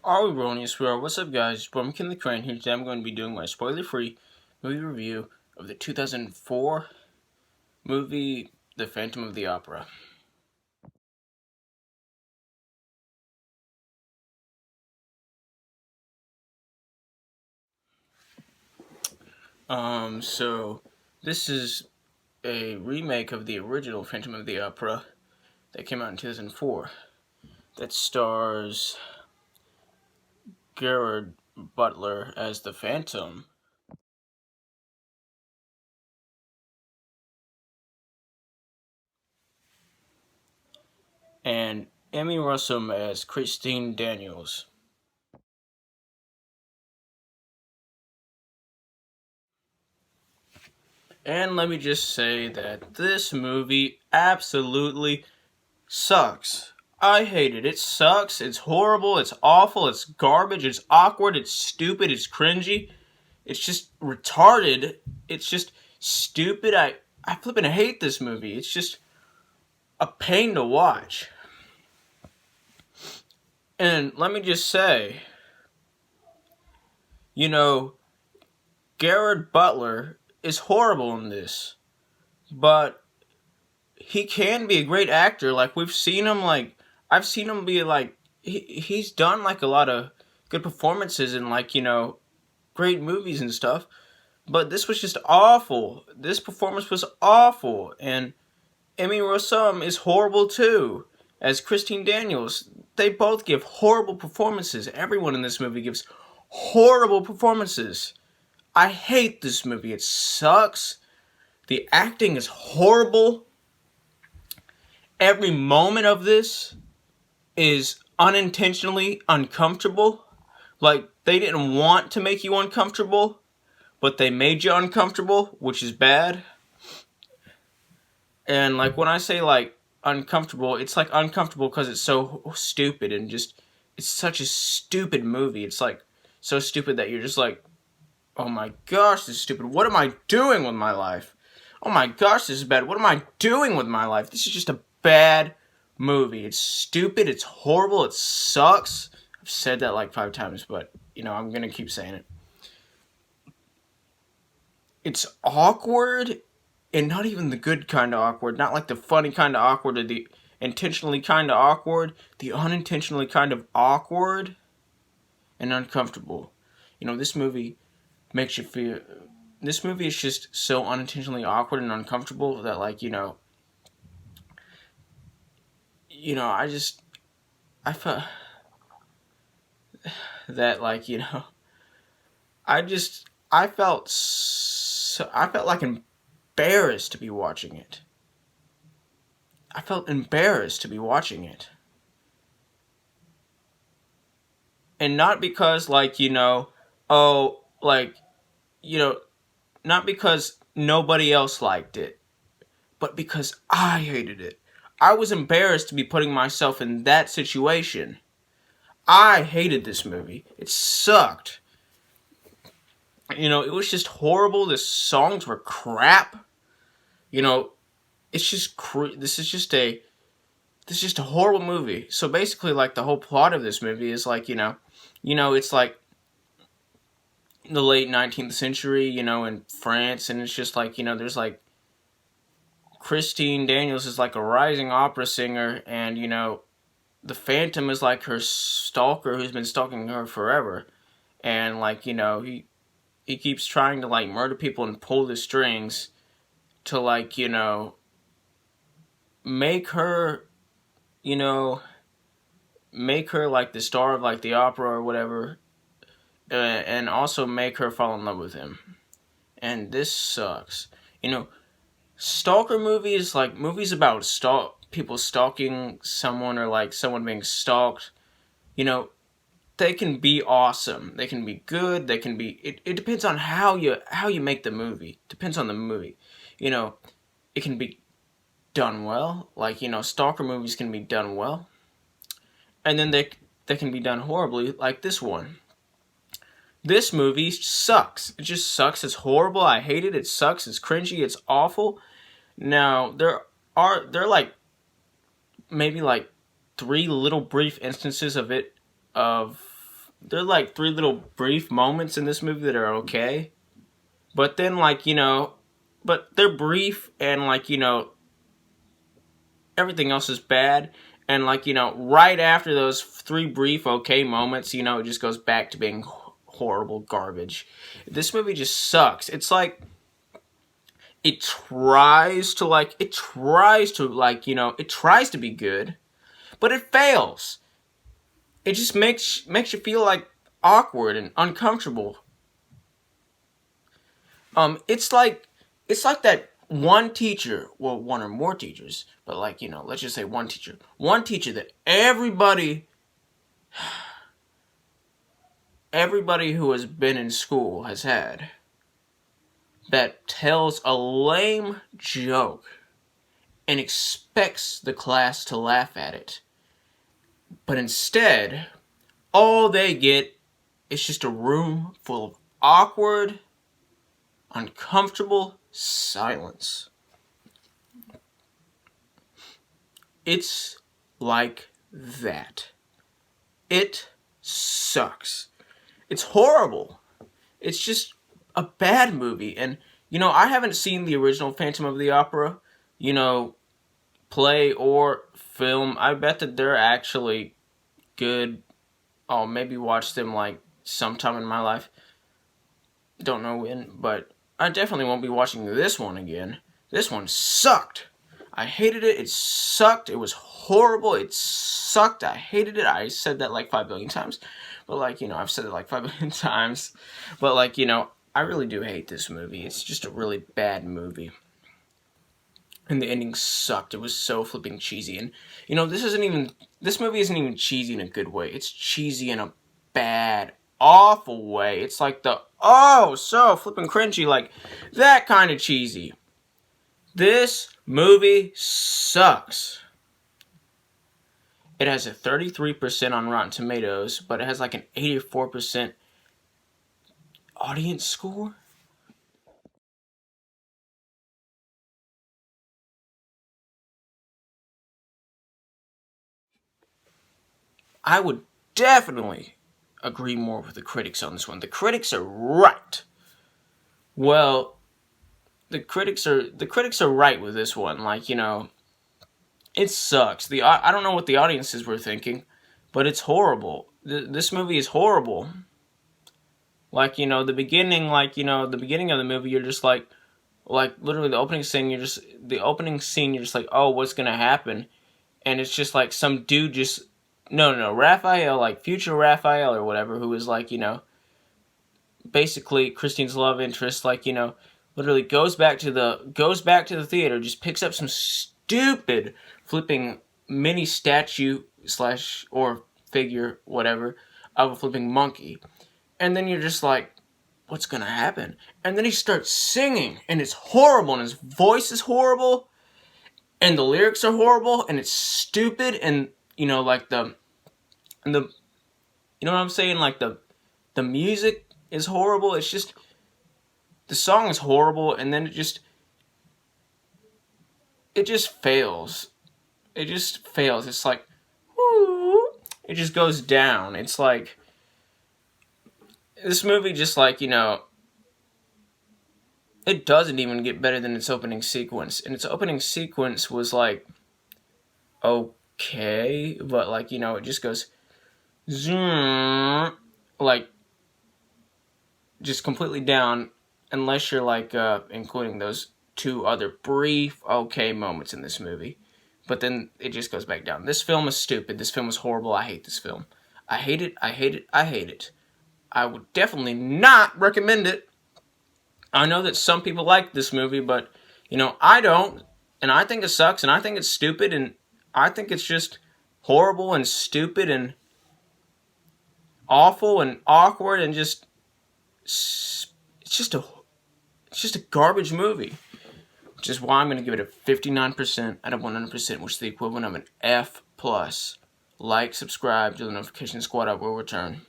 Are we rolling? Yes, we are. What's up, guys? It's McKinley Crain here. Today I'm going to be doing my spoiler-free movie review of the 2004 movie The Phantom of the Opera. So this is a remake of the original Phantom of the Opera that came out in 2004 that stars Gerard Butler as the Phantom and Emmy Rossum as Christine Daniels. And let me just say that this movie absolutely sucks. I hate it. It sucks. It's horrible. It's awful. It's garbage. It's awkward. It's stupid. It's cringy. It's just retarded. It's just stupid. I flippin' hate this movie. It's just a pain to watch. And let me just say, Gerard Butler is horrible in this. But he can be a great actor. Like, we've seen him, I've seen him be, he's done, a lot of good performances in, great movies and stuff. But this was just awful. This performance was awful. And Emmy Rossum is horrible, too, as Christine Daniels. They both give horrible performances. Everyone in this movie gives horrible performances. I hate this movie. It sucks. The acting is horrible. Every moment of this is unintentionally uncomfortable. Like, they didn't want to make you uncomfortable, but they made you uncomfortable, which is bad. And, when I say, uncomfortable, it's, uncomfortable because it's so stupid and just, it's such a stupid movie. It's, so stupid that you're just oh my gosh, this is stupid. What am I doing with my life? Oh my gosh, this is bad. What am I doing with my life? This is just a bad movie. It's stupid. It's horrible. It sucks. I've said that 5 times, but, I'm going to keep saying it. It's awkward, and not even the good kind of awkward. Not the funny kind of awkward or the intentionally kind of awkward. The unintentionally kind of awkward and uncomfortable. This movie makes you feel... This movie is just so unintentionally awkward and uncomfortable that, I felt that, I felt embarrassed to be watching it. I felt embarrassed to be watching it. And not because, not because nobody else liked it, but because I hated it. I was embarrassed to be putting myself in that situation. I hated this movie. It sucked. It was just horrible. The songs were crap. It's just this is just a horrible movie. So basically, the whole plot of this movie is it's the late 19th century, in France, and it's just there's Christine Daniels is a rising opera singer, and the Phantom is her stalker who's been stalking her forever, and he keeps trying to murder people and pull the strings to make her the star of the opera or whatever, and also make her fall in love with him. And this sucks. Stalker movies, movies about people stalking someone or someone being stalked, they can be awesome. They can be good. They can be. It depends on how you make the movie. Depends on the movie. It can be done well. Stalker movies can be done well, and then they can be done horribly, like this one. This movie sucks. It just sucks. It's horrible. I hate it. It sucks. It's cringy. It's awful. Now, there are maybe 3 little brief instances of there are like three little brief moments in this movie that are okay, but then like, you know, but they're brief, and like, you know, everything else is bad. And like, you know, right after those three brief okay moments, you know, it just goes back to being horrible garbage. This movie just sucks. It's like it tries to you know, it tries to be good, but it fails. It just makes you feel like awkward and uncomfortable. It's like that one teacher, well, one or more teachers, but like, you know, let's just say one teacher that everybody who has been in school has had, that tells a lame joke and expects the class to laugh at it. But instead, all they get is just a room full of awkward, uncomfortable silence. It's like that. It sucks. It's horrible. It's just a bad movie. And, you know, I haven't seen the original Phantom of the Opera, you know, play or film. I bet that they're actually good. I'll maybe watch them like sometime in my life. Don't know when, but I definitely won't be watching this one again. This one sucked. I hated it. It sucked. It was horrible. It sucked. I hated it. I said that like 5 billion times. But like, you know, I've said it like 5 billion times. But like, you know, I really do hate this movie. It's just a really bad movie. And the ending sucked. It was so flipping cheesy. And, you know, this movie isn't even cheesy in a good way. It's cheesy in a bad, awful way. It's like so flipping cringy, like that kind of cheesy. This movie sucks. It has a 33% on Rotten Tomatoes, but it has like an 84% audience score. I would definitely agree more with the critics on this one. The critics are right. Well, the critics are right with this one. Like, you know, it sucks. I don't know what the audiences were thinking, but it's horrible. This movie is horrible. Like, you know, the beginning of the movie, you're just like literally the opening scene, you're just like, oh, what's gonna happen? And it's just like some dude Raphael, like future Raphael or whatever, who is like, you know, basically Christine's love interest, like, you know, literally goes back to the theater, just picks up some stupid flipping mini statue / or figure, whatever, of a flipping monkey. And then you're just like, what's gonna happen? And then he starts singing, and it's horrible, and his voice is horrible, and the lyrics are horrible, and it's stupid, and, you know, like you know what I'm saying? Like the music is horrible. It's just, the song is horrible, and then it just fails. It just fails. It's like, whoo, it just goes down. It's like, this movie just, like, you know, it doesn't even get better than its opening sequence. And its opening sequence was like, okay, but like, you know, it just goes zoom, like, just completely down, unless you're like including those two other brief okay moments in this movie. But then it just goes back down. This film is stupid. This film is horrible. I hate this film. I hate it. I hate it. I hate it. I would definitely not recommend it. I know that some people like this movie, but, you know, I don't. And I think it sucks, and I think it's stupid, and I think it's just horrible and stupid and awful and awkward, and just, it's just a garbage movie. Which is why I'm going to give it a 59% out of 100%, which is the equivalent of an F+. Like, subscribe to the notification squad. I will return.